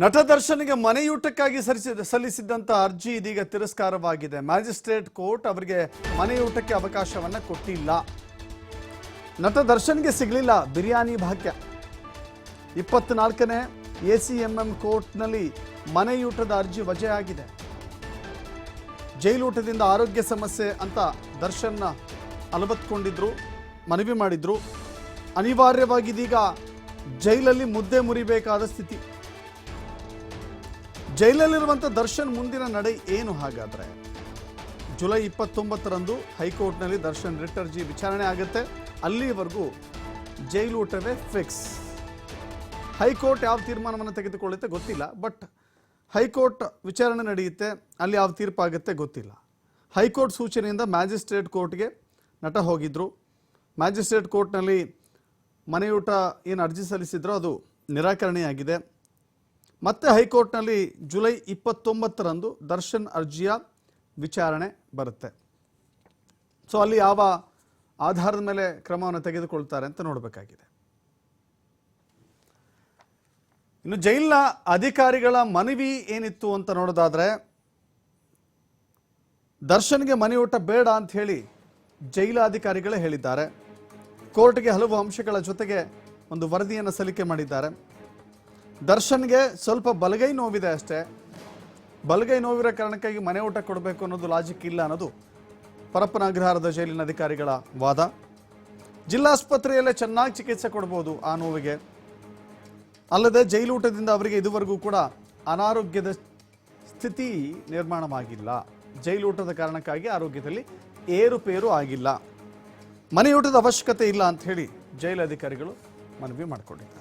ನಟ ದರ್ಶನ್ಗೆ ಮನೆಯೂಟಕ್ಕಾಗಿ ಸಲ್ಲಿಸಿದ್ದಂತ ಅರ್ಜಿ ಇದೀಗ ತಿರಸ್ಕಾರವಾಗಿದೆ. ಮ್ಯಾಜಿಸ್ಟ್ರೇಟ್ ಕೋರ್ಟ್ ಅವರಿಗೆ ಮನೆಯೂಟಕ್ಕೆ ಅವಕಾಶವನ್ನ ಕೊಟ್ಟಿಲ್ಲ. ನಟ ದರ್ಶನ್ಗೆ ಸಿಗಲಿಲ್ಲ ಬಿರಿಯಾನಿ ಭಾಗ್ಯ. 24ನೇ ACMM ಕೋರ್ಟ್ನಲ್ಲಿ ಮನೆಯೂಟದ ಅರ್ಜಿ ವಜೆಯಾಗಿದೆ. ಜೈಲೂಟದಿಂದ ಆರೋಗ್ಯ ಸಮಸ್ಯೆ ಅಂತ ದರ್ಶನ್ ಅಲವತ್ಕೊಂಡಿದ್ರು, ಮನವಿ ಮಾಡಿದ್ರು. ಅನಿವಾರ್ಯವಾಗಿ ಇದೀಗ ಜೈಲಲ್ಲಿ ಮುದ್ದೆ ಮುರಿಬೇಕಾದ ಸ್ಥಿತಿ. ಜೈಲಲ್ಲಿರುವಂಥ ದರ್ಶನ್ ಮುಂದಿನ ನಡೆ ಏನು? ಹಾಗಾದರೆ ಜುಲೈ 29ರಂದು ಹೈಕೋರ್ಟ್ನಲ್ಲಿ ದರ್ಶನ್ ರಿಟ್ ಅರ್ಜಿ ವಿಚಾರಣೆ ಆಗುತ್ತೆ. ಅಲ್ಲಿವರೆಗೂ ಜೈಲೂಟವೇ ಫಿಕ್ಸ್. ಹೈಕೋರ್ಟ್ ಯಾವ ತೀರ್ಮಾನವನ್ನು ತೆಗೆದುಕೊಳ್ಳುತ್ತೆ ಗೊತ್ತಿಲ್ಲ, ಬಟ್ ಹೈಕೋರ್ಟ್ ವಿಚಾರಣೆ ನಡೆಯುತ್ತೆ. ಅಲ್ಲಿ ಯಾವ ತೀರ್ಪಾಗುತ್ತೆ ಗೊತ್ತಿಲ್ಲ. ಹೈಕೋರ್ಟ್ ಸೂಚನೆಯಿಂದ ಮ್ಯಾಜಿಸ್ಟ್ರೇಟ್ ಕೋರ್ಟ್ಗೆ ನಟ ಹೋಗಿದ್ರು. ಮ್ಯಾಜಿಸ್ಟ್ರೇಟ್ ಕೋರ್ಟ್ನಲ್ಲಿ ಮನೆಯೂಟ ಏನು ಅರ್ಜಿ ಸಲ್ಲಿಸಿದ್ರೋ ಅದು ನಿರಾಕರಣೆಯಾಗಿದೆ. ಮತ್ತೆ ಹೈಕೋರ್ಟ್ನಲ್ಲಿ ಜುಲೈ 29ರಂದು ದರ್ಶನ್ ಅರ್ಜಿಯ ವಿಚಾರಣೆ ಬರುತ್ತೆ. ಸೊ ಅಲ್ಲಿ ಯಾವ ಆಧಾರದ ಮೇಲೆ ಕ್ರಮವನ್ನು ತೆಗೆದುಕೊಳ್ತಾರೆ ಅಂತ ನೋಡಬೇಕಾಗಿದೆ. ಇನ್ನು ಜೈಲಿನ ಅಧಿಕಾರಿಗಳ ಮನವಿ ಏನಿತ್ತು ಅಂತ ನೋಡೋದಾದ್ರೆ, ದರ್ಶನ್ಗೆ ಮನೆಯೂಟ ಬೇಡ ಅಂತ ಹೇಳಿ ಜೈಲಾಧಿಕಾರಿಗಳೇ ಹೇಳಿದ್ದಾರೆ. ಕೋರ್ಟ್ಗೆ ಹಲವು ಅಂಶಗಳ ಜೊತೆಗೆ ಒಂದು ವರದಿಯನ್ನು ಸಲ್ಲಿಕೆ ಮಾಡಿದ್ದಾರೆ. ದರ್ಶನ್ಗೆ ಸ್ವಲ್ಪ ಬಲಗೈ ನೋವಿದೆ ಅಷ್ಟೇ. ಬಲಗೈ ನೋವಿರೋ ಕಾರಣಕ್ಕಾಗಿ ಮನೆ ಊಟ ಕೊಡಬೇಕು ಅನ್ನೋದು ಲಾಜಿಕ್ ಇಲ್ಲ ಅನ್ನೋದು ಪರಪ್ಪನ ಅಗ್ರಹಾರದ ಜೈಲಿನ ಅಧಿಕಾರಿಗಳ ವಾದ. ಜಿಲ್ಲಾಸ್ಪತ್ರೆಯಲ್ಲೇ ಚೆನ್ನಾಗಿ ಚಿಕಿತ್ಸೆ ಕೊಡ್ಬೋದು ಆ ನೋವಿಗೆ. ಅಲ್ಲದೆ ಜೈಲೂಟದಿಂದ ಅವರಿಗೆ ಇದುವರೆಗೂ ಕೂಡ ಅನಾರೋಗ್ಯದ ಸ್ಥಿತಿ ನಿರ್ಮಾಣವಾಗಿಲ್ಲ. ಜೈಲೂಟದ ಕಾರಣಕ್ಕಾಗಿ ಆರೋಗ್ಯದಲ್ಲಿ ಏರುಪೇರು ಆಗಿಲ್ಲ. ಮನೆಯೂಟದ ಅವಶ್ಯಕತೆ ಇಲ್ಲ ಅಂತ ಹೇಳಿ ಜೈಲು ಅಧಿಕಾರಿಗಳು ಮನವಿ ಮಾಡಿಕೊಂಡಿದ್ದಾರೆ.